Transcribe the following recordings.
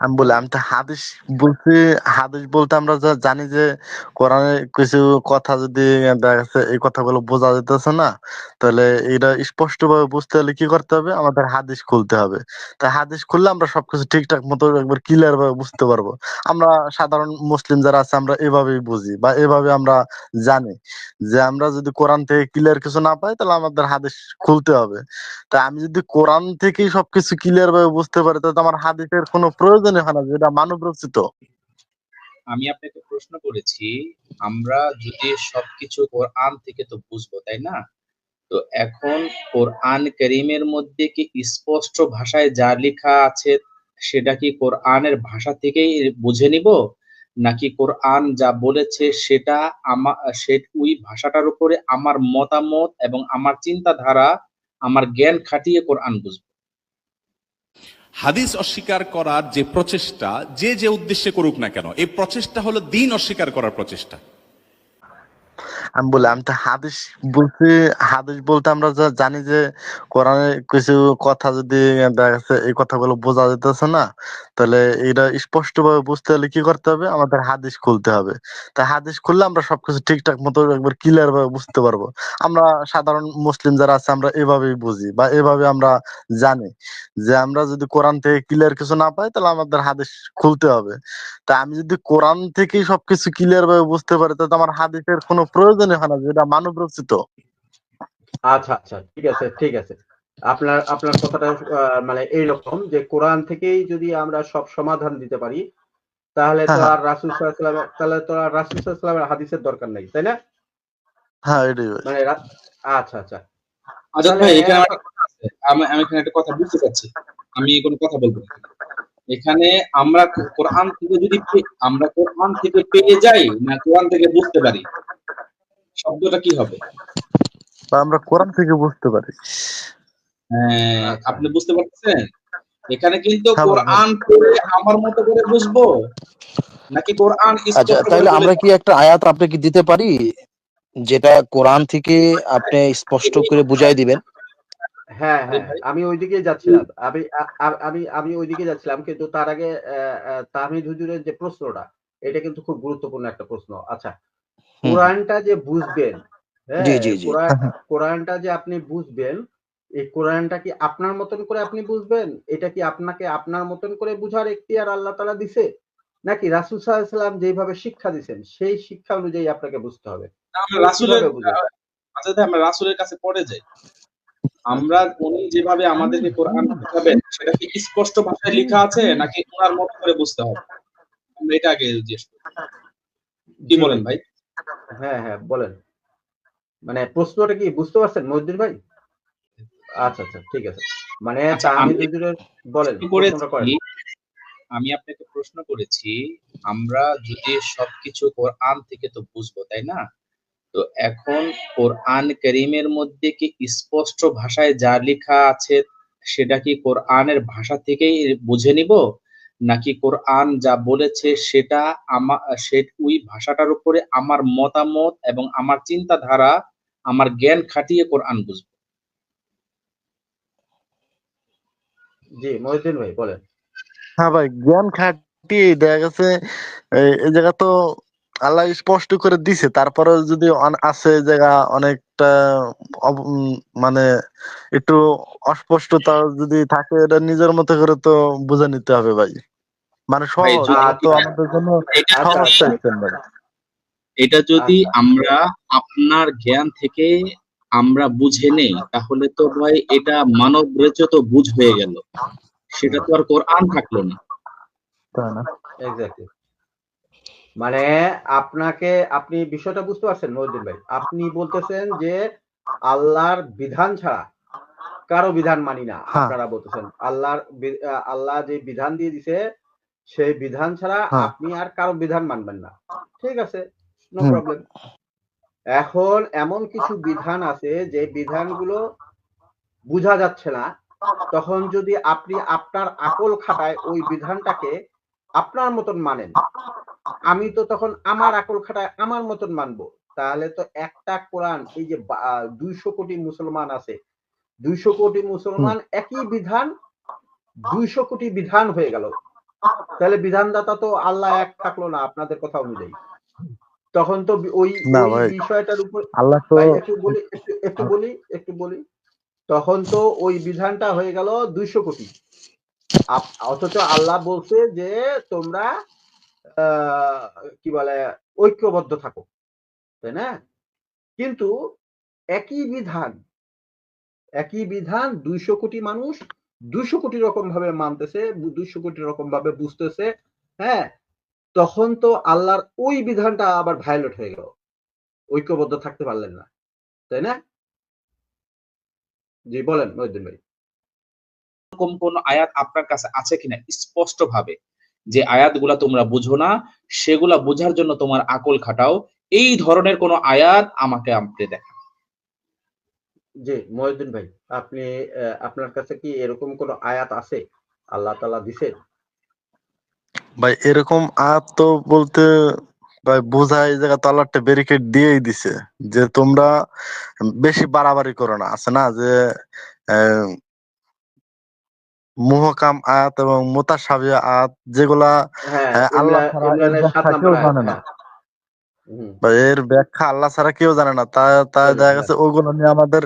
আমি বলি আমি তো হাদিস বলছি। হাদিস বলতে আমরা যা জানি যে কোরআনে কিছু কথা যদি দেখা যাচ্ছে এই কথাগুলো বোঝা যেতেছে না, তাহলে এটা স্পষ্ট ভাবে বুঝতে হলে কি করতে হবে, আমাদের হাদিস খুলতে হবে। তাই হাদিস খুললে আমরা সবকিছু ঠিকঠাক মতো একবার ক্লিয়ার ভাবে বুঝতে পারবো। আমরা সাধারণ মুসলিম যারা আছে আমরা এভাবেই বুঝি বা এভাবে আমরা জানি যে আমরা যদি কোরআন থেকে ক্লিয়ার কিছু না পাই তাহলে আমাদের হাদিস খুলতে হবে। তা আমি যদি কোরআন থেকেই সবকিছু ক্লিয়ার ভাবে বুঝতে পারি তাহলে তো আমার হাদিসের কোনো প্রয়োজনই হয় না, যেটা মানব রচিত। আমি আপনাকে প্রশ্ন করেছি, আমরা যদি সবকিছু কোরআন থেকে তো বুঝবো, তাই না? তো এখন কোরআন কারীমের মধ্যে কি স্পষ্ট ভাষায় যা লেখা আছে সেটা কি কোরআনের ভাষা থেকেই বুঝে নিব, নাকি কোরআন যা বলেছে সেটা ওই ভাষাটার উপরে আমার মতামত এবং আমার চিন্তাধারা, আমার জ্ঞান খাটিয়ে কোরআন বুঝবো? হাদিস অস্বীকার করার যে প্রচেষ্টা, যে যে উদ্দেশ্যে করুক না কেন, এই প্রচেষ্টা হলো দিন অস্বীকার করার প্রচেষ্টা। আমি বলি আমি তো হাদিস বলছি। হাদিস বলতে আমরা যা জানি যে কোরআনে কিছু কথা যদি দেখা যাচ্ছে এই কথাগুলো বোঝা যেতেছে না, তাহলে এটা স্পষ্ট ভাবে বুঝতে হলে কি করতে হবে, আমাদের হাদিস খুলতে হবে। তাই হাদিস খুললে আমরা সবকিছু ঠিকঠাক মতো একবার ক্লিয়ার ভাবে বুঝতে পারবো। আমরা সাধারণ মুসলিম যারা আছে আমরা এভাবেই বুঝি বা এভাবে আমরা জানি যে আমরা যদি কোরআন থেকে ক্লিয়ার কিছু না পাই তাহলে আমাদের হাদিস খুলতে হবে। তা আমি যদি কোরআন থেকেই সবকিছু ক্লিয়ার ভাবে বুঝতে পারি তাহলে তো আমার হাদিসের কোনো প্রয়োজনই হয় না, যেটা মানব রচিত। আচ্ছা আচ্ছা, ঠিক আছে ঠিক আছে। আপনার আপনার কথাটা মানে এইরকম যে কোরআন থেকেই যদি আমরা সব সমাধান দিতে পারি তাহলে তো হ্যাঁ, হ্যাঁ, আর রাসূল সাল্লাল্লাহু আলাইহি ওয়াসাল্লাম তাহলে তো আর রাসূল সাল্লাল্লাহু আলাইহি ওয়াসাল্লামের হাদিসের দরকার নেই, তাই না? হ্যাঁ, এটাই ভাই। মানে আচ্ছা আচ্ছা। আজাদ তাহলে ভাই, এখানে আমার একটা কথা আছে। আমি এখানে একটা কথা বুঝতে পারছি, আমি কোনো কথা বলবো না এখানে। আমরা কোরআন থেকে আমরা কোরআন থেকে পেয়ে যাই না কোরআন থেকে বুঝতে পারি, শব্দটা কি হবে? বা আমরা কোরআন থেকে বুঝতে পারি। হ্যাঁ, আচ্ছা আপনি বুঝতে পারছেন? এখানে কিন্তু হ্যাঁ ভাই, কোরআন পড়ে আমার মতো করে বুঝবো, নাকি কোরআন আচ্ছা, স্পষ্ট করে তাহলে বলে আমরা কি একটা আয়াত আপনাকে দিতে পারি যেটা কোরআন থেকে আপনি স্পষ্ট করে বুঝাই দিবেন? হ্যাঁ আরে হ্যাঁ, ভাই, আমি ওইদিকেই যাচ্ছিলাম। আমি ওইদিকে যাচ্ছিলাম, কিন্তু তার আগে তাহমিদ হুজুরের যে প্রশ্নটা, এটা কিন্তু খুব গুরুত্বপূর্ণ একটা প্রশ্ন। আচ্ছা, হুম হুম। কোরআনটা যে বুঝবেন, জি হ্যাঁ, জি জি। কোরআনটা যে আপনি বুঝবেন, এই কোরআনটা কি আপনার মতন করে আপনি বুঝবেন? এটা কি আপনাকে আপনার মতন করে বুঝার এখতিয়ার আল্লাহ তাআলা দিছে? নাকি রাসূল সাল্লাল্লাহু আলাইহি ওয়াসাল্লাম যেইভাবে শিক্ষা দিছেন, সেই শিক্ষা অনুযায়ী আপনাকে বুঝতে হবে? আমরা তো রাসূলের কিভাবে বুঝেন? আচ্ছা ভাই, আমরা রাসূলের কাছে পড়ে যাই। আমরা উনি যেভাবে আমাদেরকে কোরআন শিখাবেন সেটা কি স্পষ্ট ভাষায় লেখা আছে, নাকি উনার মতো করে বুঝতে হবে? আমরা এটা আগে জিজ্ঞেস করি। কি জি বলেন ভাই। ভাই? হ্যাঁ, হ্যাঁ, বলেন। মানে প্রশ্নটা কি বুঝতে পারছেন মহিউদ্দিন ভাই? আচ্ছা, আচ্ছা, ঠিক আছে। মানে আচ্ছা, আমি তাহমিদ হুজুরের বলেন, প্রশ্ন প্রশ্নটা করেছি, করেন। আমি আপনাকে প্রশ্ন করেছি, আমরা যদি সবকিছু কোরআন থেকে তো বুঝবো, তাই না? তো এখন কোরআন কারীমের মধ্যে কি স্পষ্ট ভাষায় যা লেখা আছে সেটা কি কোরআনের ভাষা থেকেই বুঝে নিব, নাকি কোরআন যা বলেছে সেটা ওই ভাষাটার উপরে আমার মতামত এবং আমার চিন্তাধারা, আমার জ্ঞান খাটিয়ে কোরআন বুঝবো? জি, মহিউদ্দিন ভাই বলেন। হ্যাঁ ভাই, জ্ঞান খাটিয়ে দেখা গেছে এই জায়গা তো আল্লাহ স্পষ্ট করে দিছে, তারপরে যদি আছে এই জায়গা অনেকটা মানে একটু অস্পষ্টতা যদি থাকে, এটা নিজের মতো করে তো বুঝে নিতে হবে ভাই। মানে ভাই, সহজ, যদি আল্লাহ তো এটা আমাদের জন্য এটা আচ্ছা, সহজ যদি আচ্ছা, চাইছেন ভাই। এটা যদি আচ্ছা। আমরা আপনার জ্ঞান থেকে আমরা বুঝে নেই, তাহলে তো ভাই এটা মানব রচিত বুঝ হয়ে গেল, সেটা হুম, তো আর কোরআন থাকলো না। তাই না? এক্সাক্টলি। মানে আপনি বিষয়টা বুঝতে পারছেন মহিউদ্দিন ভাই? আপনি বলতেছেন যে আল্লাহর বিধান ছাড়া কারো বিধান মানি না। হ্যাঁ, আপনারা বলতেছেন আল্লাহ যে বিধান দিয়ে দিছে সেই বিধান ছাড়া হ্যাঁ, আপনি আর কারো বিধান মানবেন না। ঠিক আছে, নো হুম, প্রবলেম। এখন এমন কিছু বিধান আছে যে বিধানগুলো বুঝা যাচ্ছে না। তখন যদি আপনি আপনার আকল খাটায় ওই বিধানটাকে আপনার মতন মানেন, আমি তো তখন আমার আকল খাটায় আমার মতন মানবো। তাহলে তো একটা কোরআন, এই যে ২০০ কোটি মুসলমান আছে, ২০০ কোটি হুম, মুসলমান একই বিধান, ২০০ কোটি বিধান হয়ে গেল। তাহলে বিধানদাতা তো আল্লাহ এক থাকলো না আপনাদের কথা অনুযায়ী। তখন তো ওই না ওই ভাই, বিষয়টার উপর আল্লাহ তো ভাই একটু বলি তখন তো ওই বিধানটা হয়ে গেল 200 কোটি। অথচ আল্লাহ বলছে যে তোমরা কি বলে ঐক্যবদ্ধ থাকো, তাই না? কিন্তু একই বিধান একই বিধান 200 কোটি মানুষ 200 কোটি রকম ভাবে মানতেছে, 200 কোটি রকম ভাবে বুঝতেছে। হ্যাঁ, তখন তো আল্লাহর ওই বিধানটা আবার ভায়োলেট হয়ে গেল, ঐক্যবদ্ধ থাকতে পারলেন না, তাই না? জি বলেন মহিউদ্দিন ভাই। এরকম কোন আয়াত আপনার কাছে আছে কিনা স্পষ্ট ভাবে, যে আয়াতগুলা তোমরা বুঝো না, সেগুলা বোঝার জন্য তোমার আকল খাটাও, এই ধরনের কোন আয়াত আমাকে আপনি দেখান। জি মহিউদ্দিন ভাই, আপনি আপনার কাছে কি এরকম কোন আয়াত আছে আল্লাহ তাআলা দিছেন? ভাই এরকম আয়াত তো বলতে ভাই বোঝায় এই জায়গা তো আল্লাহ একটা ব্যারিকেড দিয়েই দিছে যে তোমরা বেশি বাড়াবাড়ি করো না, আছে না যে আহ, মুহকাম আয়াত এবং মুতাশাবিহ আয়াত যেগুলা হ্যাঁ, আল্লাহ ছাড়া এর ইমরানের 7 ব্যাখ্যা কেউ নাম্বার আয়াত। জানে না, হ্যাঁ। হুম। বা এর ব্যাখ্যা আল্লাহ ছাড়া কেউ জানে না। তা তাই দেখা হ্যাঁ। গেছে ওগুলো নিয়ে আমাদের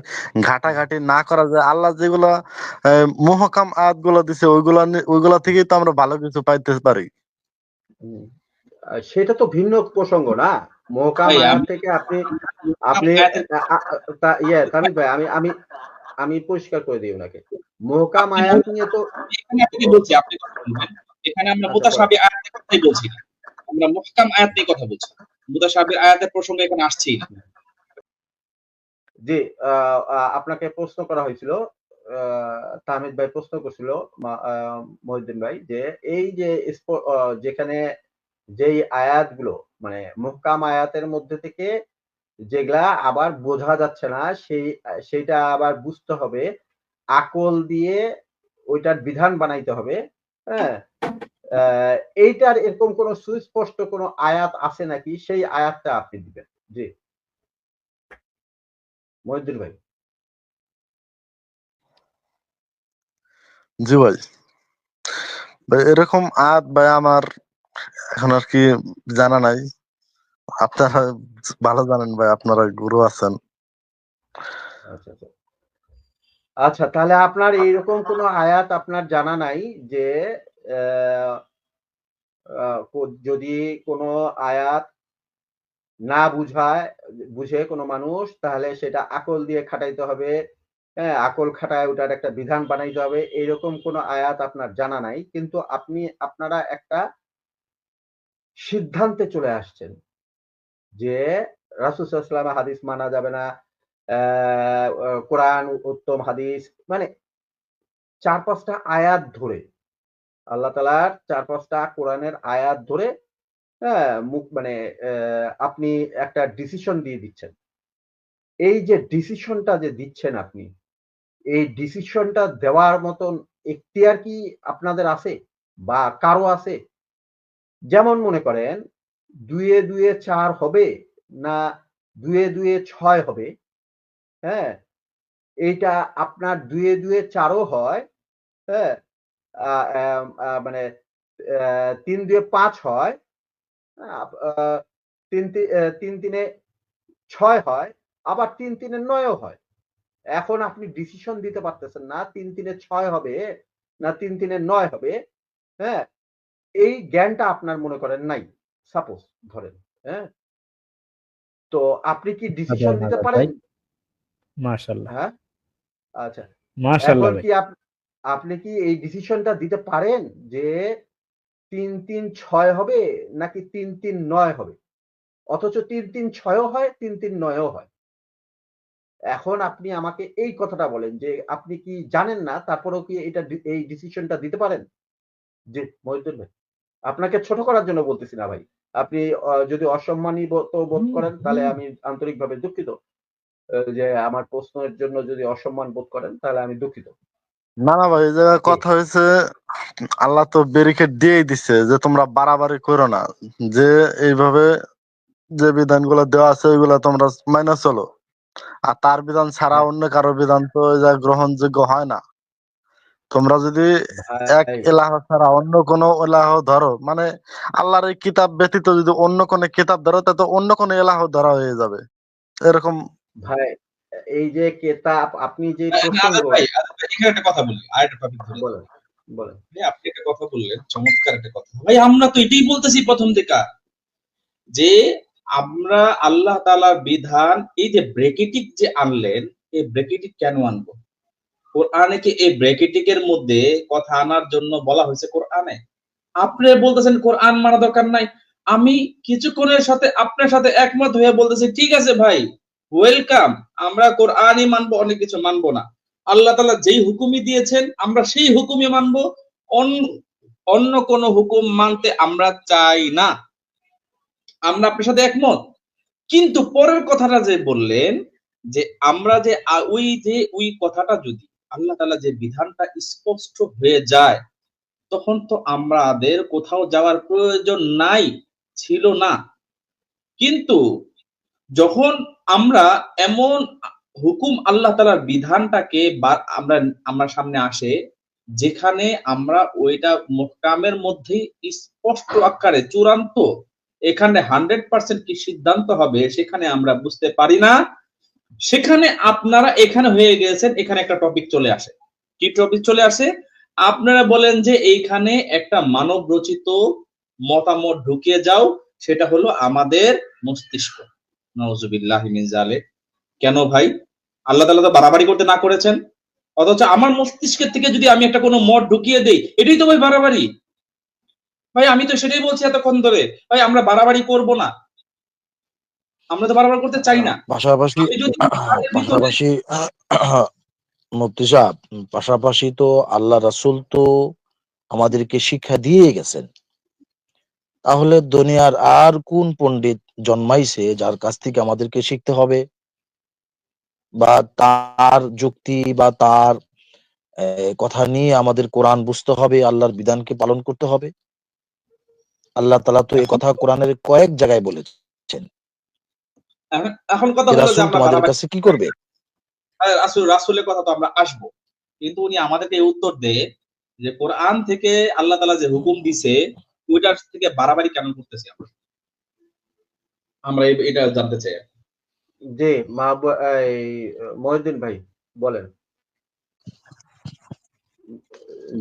ঘাটাঘাটি না করা যায়। আল্লাহ যেগুলা মুহকাম আয়াত গুলো দিছে ওইগুলা থেকেই তো আমরা ভালো কিছু পাইতে পারি। হুম। সেটা তো ভিন্ন প্রসঙ্গ না? মহকাম ভাই আয়াত আমি থেকে আপনি মুহকাম আপনি আয়াতের তামিদ ভাই, আমি পরিষ্কার করে দিই ওনাকে। মহকাম আপনি আয়াত নিয়ে তো এখানে আমি কি বলছি আপনি কথা বলবেন। এখানে আমরা আচ্ছা বলেন। মুতাশাবিহ আয়াতের কথাই বলছি না, আমরা মুহকাম আয়াত নিয়ে কথা বলছি। মুতাশাবিহ আয়াতের প্রসঙ্গ এখানে আসছেই না। জি, আপনাকে প্রশ্ন করা হয়েছিল, তাহমিদ ভাই প্রশ্ন করছিল মহিউদ্দিন ভাই যে এই যে যেখানে যেই আয়াতগুলো মানে মুহকাম আয়াতের মধ্যে থেকে যেগুলা আবার বোঝা যাচ্ছে না সেইটা আবার বুঝতে হবে, আকল দিয়ে ওইটার বিধান বানাইতে হবে। হ্যাঁ, আহ, এইটার এরকম কোন সুস্পষ্ট কোন আয়াত আছে নাকি, সেই আয়াতটা আপনি দিবেন। জি মহিউদ্দিন ভাই। জি ভাই, ভাই এরকম আয়াত ভাই আমার এখন আর কি জানা নাই। আপনারা ভালো জানেন ভাই, আপনারা গুরু আছেন। আচ্ছা আচ্ছা আচ্ছা, তাহলে আপনার এইরকম কোন আয়াত আপনার জানা নাই যে আহ, যদি কোনো আয়াত না বুঝে কোনো মানুষ, তাহলে সেটা আকল দিয়ে খাটাইতে হবে। হ্যাঁ, আকল খাটায় ওটার একটা বিধান বানাইতে হবে, এইরকম কোনো আয়াত আপনার জানা নাই, কিন্তু আপনারা একটা সিদ্ধান্তে চলে আসছেন যে রাসূল সাল্লাল্লাহু আলাইহি ওয়াসাল্লামের হাদিস মানা যাবে না, কোরআন উত্তম হাদিস, মানে 4-5টা আয়াত ধরে, আল্লাহ তাআলার 4-5টা কোরআনের আয়াত ধরে, হ্যাঁ, মানে আপনি একটা ডিসিশন দিয়ে দিচ্ছেন। এই যে ডিসিশনটা যে দিচ্ছেন আপনি, এই ডিসিশনটা দেওয়ার মতন এখতিয়ার কি আপনাদের আছে বা কারো আছে? যেমন মনে করেন ২ এ ২ এ ৪ হবে না ২ এ ২ এ ৬ হবে, হ্যাঁ? এইটা আপনার ২ এ ২ এ ৪ ও হয়, হ্যাঁ? আ এম মানে ৩-২ এ ৫ হয়, আ আ ৩-৩ এ ৬ হয়, আবার ৩-৩ এ ৯ ও হয়। এখন আপনি ডিসিশন দিতে পারতেছেন না ৩-৩ এ ৬ হবে না ৩-৩ এ ৯ হবে, হ্যাঁ? এই জ্ঞানটা আপনার মনে করেন নাই। সাপোজ ধরেন, হ্যাঁ? তো আপনি কি ডিসিশন হাজার দিতে হাজার পারেন? ভাই, মাশাল্লাহ হ্যাঁ? আচ্ছা। মাশাল্লাহ এখন ভাই। কি আপনি কি এই ডিসিশনটা দিতে পারেন যে ৩-৩-৬ হবে নাকি ৩-৩-৯ হবে? অথচ ৩-৩-৬ ও হয়, ৩-৩-৯ ও হয়। এখন আপনি আমাকে এই কথাটা বলেন যে আপনি কি জানেন না তারপরেও কি এই ডিসিশনটা দিতে পারেন? জি, মহিউদ্দিন ভাই। আপনাকে ছোট করার জন্য বলতেছি না ভাই। আপনি যদি অসম্মানী বোধ করেন তাহলে আমি আন্তরিকভাবে দুঃখিত। যে আমার প্রশ্নের জন্য যদি অসম্মান বোধ করেন তাহলে আমি দুঃখিত। না না ভাই, এই জায়গায় জি। কথা হয়েছে, আল্লাহ তো ব্যারিকেড দিয়েই দিচ্ছে যে তোমরা বাড়াবাড়ি করো না, যে এইভাবে যে বিধানগুলো দেওয়া আছে ওইগুলা তোমরা মাইনা চলো। আর তার বিধান ছাড়া হ্যাঁ, অন্য কারো বিধান তো ওই জায়গায় গ্রহণযোগ্য হয় না। তোমরা যদি এক ভাই এলাহ ছাড়া অন্য কোনো এলাহ ধরো, মানে আল্লাহর এই কিতাব ব্যতীত যদি অন্য কোনো কিতাব ধরো, তা তো অন্য কোনো এলাহ ধরা হয়ে যাবে এরকম। ভাই এই যে কেতাব আপনি যে আজাদ প্রসঙ্গ ভাই, এখানে একটা কথা বলি, আরেকটা টপিক ধরে দিই। বলেন বলেন ভাই, আপনি একটা কথা বললেন, চমৎকার একটা কথা। ভাই, আমরা তো এটাই বলতেছি প্রথম থেকে, যে আমরা আল্লাহ তাআলার বিধান এই যে ব্রেকেটিক যে আনলেন, এই ব্রেকেটিক কেন আনবো? কোরআনে কি এই ব্রেকেটিকের মধ্যে কথা আনার জন্য বলা হয়েছে কোরআনে? আপনি বলতেছেন কোরআন মানা দরকার নাই। আমি কিছুক্ষণের সাথে আপনার সাথে একমত হয়ে বলতেছি, ঠিক আছে ভাই, ওয়েলকাম, আমরা কোরআনই মানবো, অনেক কিছু মানবো না। আল্লাহ তাআলা যেই হুকুমই দিয়েছেন আমরা সেই হুকুমই মানবো, অন্য কোন হুকুম মানতে আমরা চাই না। আমরা আপনার সাথে একমত। কিন্তু পরের কথাটা যে বললেন, যে আমরা যে ওই কথাটা যদি আল্লাহ তাআলা যে বিধানটা স্পষ্ট হয়ে যায়, তখন তো আমাদের কোথাও যাওয়ার প্রয়োজন নাই, ছিল না। কিন্তু যখন আমরা এমন হুকুম আল্লাহ তাআলার বিধানটাকে আমরা আমার সামনে আসে, যেখানে আমরা ওইটা মুহকামের মধ্যে স্পষ্ট আকারে চূড়ান্ত, এখানে 100% কি সিদ্ধান্ত হবে সেখানে আমরা বুঝতে পারি না, সেখানে আপনারা এখানে হয়ে গেছেন, এখানে একটা টপিক চলে আসে। কি টপিক চলে আসে? আপনারা বলেন যে এইখানে একটা মানব রচিত মতামত ঢুকিয়ে যাও, সেটা হলো আমাদের মস্তিষ্ক। নাউজুবিল্লাহি মিন যালিক। কেন ভাই? আল্লাহ তাআলা তো বাড়াবাড়ি করতে না করেছেন, অথচ আমার মস্তিষ্কের থেকে যদি আমি একটা কোনো মত ঢুকিয়ে দেই, এটাই তো ভাই বাড়াবাড়ি। ভাই, আমি তো সেটাই বলছি এতক্ষণ ধরে, ভাই আমরা বাড়াবাড়ি করব না, আমরা তো বাড়াবাড়ি করতে চাই না। পাশাপাশি আমি যদি কোরআনের ভিতরে পাশাপাশি মুফতি সাহেব, পাশাপাশি তো আল্লাহ রাসূল তো আমাদেরকে শিক্ষা দিয়ে গেছেন। তাহলে দুনিয়ার আর কোন পণ্ডিত জন্মাইছে যার কাছ থেকে আমাদেরকে শিখতে হবে, বা তার যুক্তি বা তার কথা নিয়ে আমাদের কোরআন বুঝতে হবে, আল্লাহর বিধানকে পালন করতে হবে? আল্লাহ তাআলা তো এই এখন কথা কোরআনের কয়েক জায়গায় বলেছেন। এখন কথা যে হলো যে রাসূল আমরা তোমাদের বাড়াবাড়ি, কাছে কি করবে? রাসূলের কথা তো আমরা আসবো, কিন্তু উনি আমাদেরকে এই উত্তর দেয় যে কোরআন থেকে আল্লাহ তাআলা যে হুকুম দিছে, ওইটার থেকে বাড়াবাড়ি কেন করতেছি আমরা? আমরা এটা জানতে চাই। জি এই মহিউদ্দিন ভাই বলেন।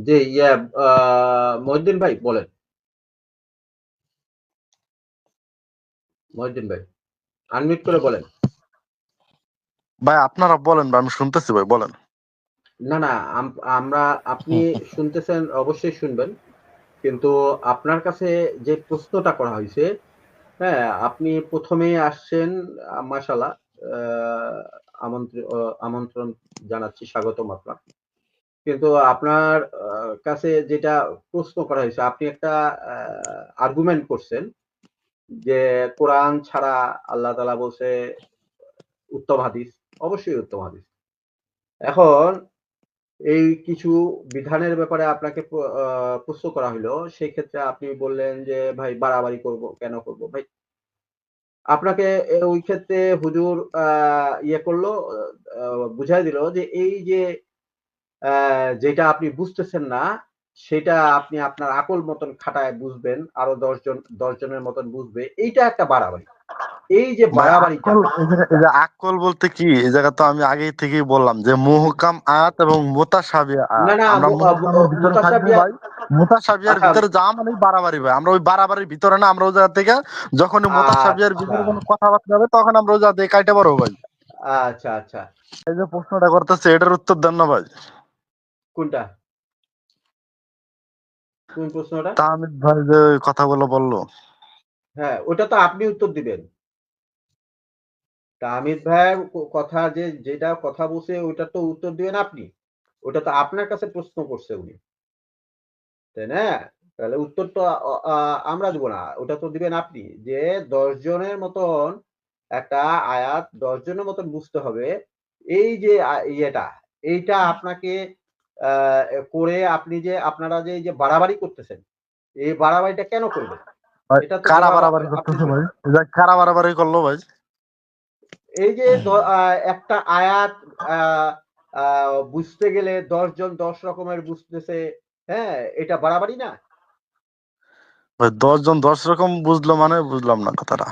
জি মহিউদ্দিন ভাই বলেন। মহিউদ্দিন ভাই আনমিউট করে বলেন। ভাই আপনারা বলেন ভাই, আমি শুনতেছি ভাই, বলেন। না না আমরা আপনি শুনতেছেন, অবশ্যই শুনবেন, কিন্তু আপনার কাছে যে প্রশ্নটা করা হয়েছে, হ্যাঁ আপনি প্রথমেই আসছেন, মাশাআল্লাহ, আমন্ত্রণ জানাচ্ছি, স্বাগতম আপনার। কিন্তু আপনার কাছে যেটা প্রশ্ন করা হয়েছে, আপনি একটা আর্গুমেন্ট করছেন যে কোরআন ছাড়া আল্লাহ তাআলা বলছে উত্তম হাদিস, অবশ্যই উত্তম হাদিস। এখন এই কিছু বিধানের ব্যাপারে আপনাকে প্রশ্ন করা হইলো, সেই ক্ষেত্রে আপনি বললেন যে ভাই বাড়াবাড়ি করব, কেন করব ভাই? আপনাকে ওই ক্ষেত্রে হুজুর ইয়ে করলো, বুঝাই দিল যে এই যে যেটা আপনি বুঝতেছেন না, সেটা আপনি আপনার আকল মতন খাটায় বুঝবেন, আরো 10 জনের মতন বুঝবে, এইটা একটা বাড়াবাড়ি। এই যে ভাই বাড়াবাড়িটা, আকল, এই যে আকল বলতে কি, এই জায়গা তো আমি আগেই থেকেই বললাম যে মুহকাম আয়াত এবং মুতাশাবিহ আয়াত, না না আমরা মুহকামের ভিতরে থাকবো মুতাসাবিয়া, ভাই, মুতাশাবিহার আচ্ছা ভিতরে যা মানে বাড়াবাড়ি ভাই, আমরা ওই বাড়াবাড়ির ভিতরে না, আমরা ওই জায়গা থেকে যখন মুতাশাবিহার আচ্ছা ভিতরে কোনো কথাবার্তা হবে তখন আমরা ওই জায়গা থেকে কাইতে পারবো ভাই। আচ্ছা আচ্ছা। এই যে প্রশ্নটা করতেছে এটার উত্তর দেন না ভাই। কোনটা, কোন প্রশ্নটা? তাহমিদ ভাই যে কথাগুলো বললো, হ্যাঁ, ওটা তো আপনি উত্তর দিবেন। তাহমিদ ভাইয়ের কথা, যেটা কথা বলছে ওইটা তো উত্তর দিবেন আপনি। ওটা তো আপনার কাছে প্রশ্ন করছে উনি, তাই না? তাহলে উত্তর তো আমরা দিব না, ওটা তো দিবেন আপনি। যে 10 জনের মতন একটা আয়াত 10 জনের মতন বুঝতে হবে, এই যে ইয়েটা, এইটা আপনাকে আহ, করে আপনি যে আপনারা যে এই যে বাড়াবাড়ি করতেছেন, এই বাড়াবাড়িটা কেন করবেন? ভাই এটা তো কারা জবাব বাড়াবাড়ি আপনি করতেছে দিবেন। ভাই, এই যে কারা বাড়াবাড়ি করলো ভাই? এই যে একটা আয়াত বুঝতে গেলে 10 জন 10 রকমের বুঝতেছে, হ্যাঁ, এটা বাড়াবাড়ি না? ভাই 10 জন 10 রকম বুঝলো মানে বুঝলাম না কথাটা।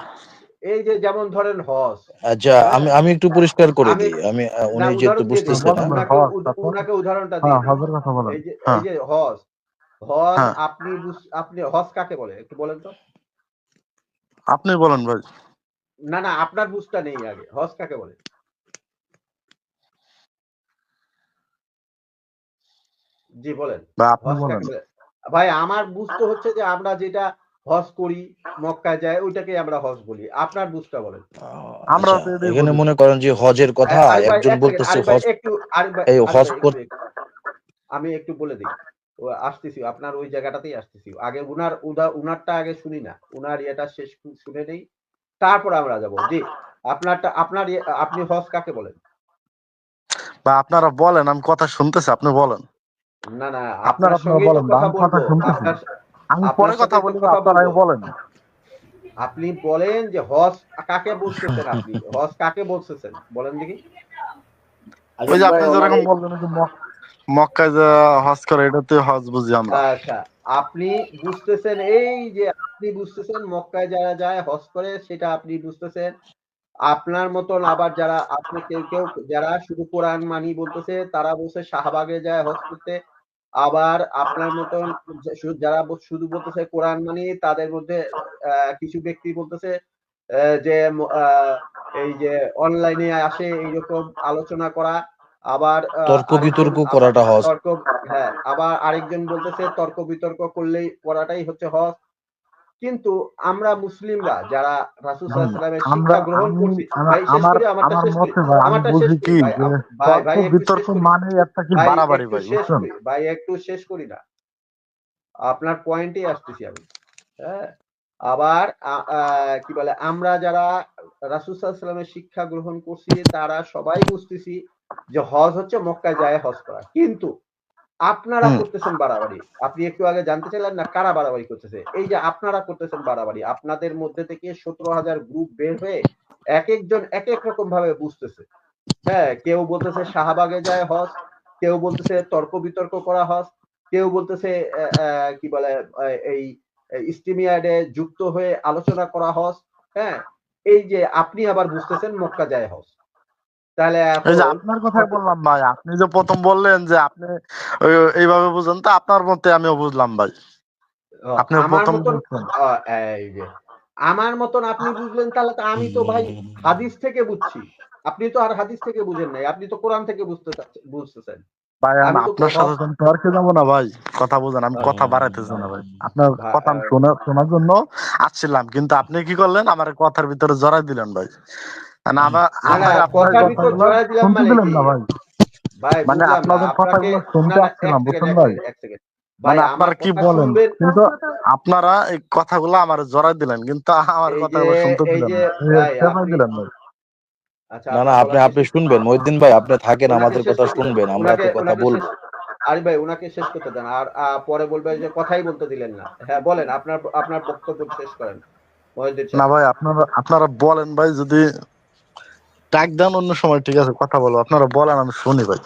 এই যে যেমন ধরেন হজ, আচ্ছা, হ্যাঁ, আমি একটু পরিষ্কার করে আমি দিই। আমি না উনি যেহেতু উদাহরণ দিয়ে দিই, বুঝতেছে না। বলেন ভাই উনাকে হজ, তারপর উনাকে উদাহরণটা হ্যাঁ দিয়ে দিই। হজের কথা বলেন। এই হ্যাঁ যে হজ, হজ হ্যাঁ আপনি হজ কাকে বলে একটু বলেন তো? আপনি বলেন ভাই। না, না, আপনার বুঝটা নেই আগে। হজ কাকে বলে? জি বলেন। ভাই আপনি হজ বলেন। কাকে বলে? ভাই আমার বুঝ তো হচ্ছে যে আমরা যেটা হজ করি, মক্কায় যাই ওইটাকেই আমরা হজ বলি। আপনার বুঝটা বলেন। আমরা আচ্ছা, তো এটাই এখানে বলি মনে ভাই। করেন যে হজের কথা আরিফ ভাই একজন ১ সেকেন্ড, বলতেছে আরিফ ভাই হজ, একটু, এই আরিফ হজ ভাই কর। আমি একটু বলে দিই। আসতেছি, আপনার ওই জায়গাটাতেই আসতেছি। আগে উনারটা আগে শুনি না। উনার ইয়েটা শেষ শুনে নেই। তারপর আমরা যাব। জি, আপনার আপনি হজ কাকে বলেন? বা আপনারা বলেন, আমি কথা শুনতেছি, আপনি বলেন। না, না, আপনারা আপনার আপনারা সঙ্গেই তো বলেন বা কথা আমি কথা বলবো। শুনতেছি। আমি পরে আপনার কথা সাথেই তো বলি বা কথা আপনারা বলবো। আগে বলেন। আপনি বলেন যে হজ কাকে বলতেছেন আপনি? হজ কাকে বলতেছেন? বলেন দেখি। ওই আলিফ যে ভাই আপনি ওনার যেরকম এই বললেন যে মক্কায় যে হজ করে এটাতে হজ বুঝি আমরা। আচ্ছা, আপনি বুঝতেছেন এই যে আপনি বুঝতেছেন মক্কায় যারা যায় হজ করে সেটা আপনি বুঝতেছেন। আপনার মতন আবার যারা আপনি কেউ যারা শুধু কোরআন মানি বলতেছে তারা বলছে শাহবাগে যায় হজ করতে। আবার আপনার মতন যারা শুধু বলতেছে কোরআন মানি তাদের মধ্যে কিছু ব্যক্তি বলতেছে যে এই যে অনলাইনে আসে এইরকম আলোচনা করা। আবার তর্ক আরেকজন বিতর্ক করাটা হজ। তর্ক, হ্যাঁ, আবার আরেকজন বলতেছে তর্ক বিতর্ক করলেই করাটাই হচ্ছে হজ। কিন্তু আমরা মুসলিমরা যারা রাসূল ভাই সাল্লাল্লাহু আলাইহি ওয়াসাল্লামের আমরা শিক্ষা গ্রহণ আমি করছি, আমার ভাই শেষ আমার করি, আমারটা আমার শেষ করি। মতে ভাই আমি আমারটা শেষ বুঝি করি কি ভাই। যে ভাই, তর্ক ভাই একটু বিতর্ক শেষ করি। মানে একটা কি ভাই বাড়াবাড়ি একটু ভাই, শেষ বুঝছেন? করি। ভাই একটু শেষ করি না। আপনার পয়েন্টেই আসতেছি আমি। হ্যাঁ? আবার আ আ কি বলে আমরা যারা রাসূল সাল্লাল্লাহু আলাইহি ওয়াসাল্লামের শিক্ষা গ্রহণ করছি তারা সবাই বুঝতেছি যে হজ হচ্ছে মক্কায় যায় হজ করা। কিন্তু আপনারা হুম। করতেছেন বাড়াবাড়ি। আপনি একটু আগে জানতে চাইলেন না কারা বাড়াবাড়ি করতেছে? এই যে আপনারা করতেছেন বাড়াবাড়ি। আপনাদের মধ্যে থেকে ১৭,০০০ গ্রুপ বের হয়ে একেকজন একেক রকম ভাবে বুঝতেছে। হ্যাঁ, কেউ বলতেছে শাহবাগে যায় হজ, কেউ বলতেছে তর্ক বিতর্ক করা হজ, কেউ বলতেছে কি বলে এই ইজতিমায়ে যুক্ত হয়ে আলোচনা করা হজ। হ্যাঁ? এই যে আপনি আবার বুঝতেছেন মক্কা যায় হজ। তাহলে এই যে এখন আপনার কথাই বললাম ভাই, আপনি যে প্রথম বললেন যে আপনি এইভাবে বুঝেন, তো আপনার মতে আমিও বুঝলাম ভাই। অ আপনি আমার প্রথম মতন বলছেন। আ এই যে আমার মতন আপনি বুঝলেন তাহলে তো আমি তো ভাই হাদিস থেকে বুঝছি। আপনি তো আর হাদিস থেকে বুঝেন নাই। আপনি তো কোরআন থেকে বুঝতেছেন। ভাই আমি তো আপনার সাথে তো আমি তর্কে যাবো না ভাই। কথা বুঝেন, আমি আ কথা বাড়াইতেছি না ভাই। আপনার ভা কথা আমি শোনার জন্য আসছিলাম, কিন্তু আপনি কি করলেন আমার কথার ভিতরে জড়াই দিলেন ভাই। মানে না, না, আমার আপনার কথার ভিতর কথাগুলো জড়ায় দিলাম শুনতে মানে দিলেন কি? না ভাই। ভাই মানে বুঝলাম না। আপনাদের আপনাকে কথাগুলো না, শুনতে না, ১ আসছিলাম, সেকেন্ড, বুঝছেন ১ ভাই? Second, ১ second. ভাই মানে আমার আপনারা কি কথা বলেন, শুনবেন। কিন্তু আপনারা এই কথাগুলো আমার জড়াই দিলেন, কিন্তু আমার এই যে কথাগুলো শুনতে এই দিলেন যে না। ভাই চেপাই আপনি দিলেন ভাই। আচ্ছা না, না, আপনার আপনি বলা শেষ আপনি হইছে? শুনবেন মহিউদ্দিন ভাই, আপনি থাকেন, উনাকে আমাদের শেষ কথা করতে দেন। শুনবেন, আমরা উনাকে তো কথা উনাকে শেষ বলবো। আরিফ ভাই উনাকে শেষ করতে দেন। আর পরে বলবে যে কথাই বলতে দিলেন না। হ্যাঁ, বলেন আপনার আপনার বক্তব্য শেষ করেন। মহিউদ্দিন না সাহেব। ভাই, আপনারা বলেন ভাই, যদি ডাক দেন অন্য সময় ঠিক আছে কথা বলবো, আপনারা বলেন আমি শুনি ভাই।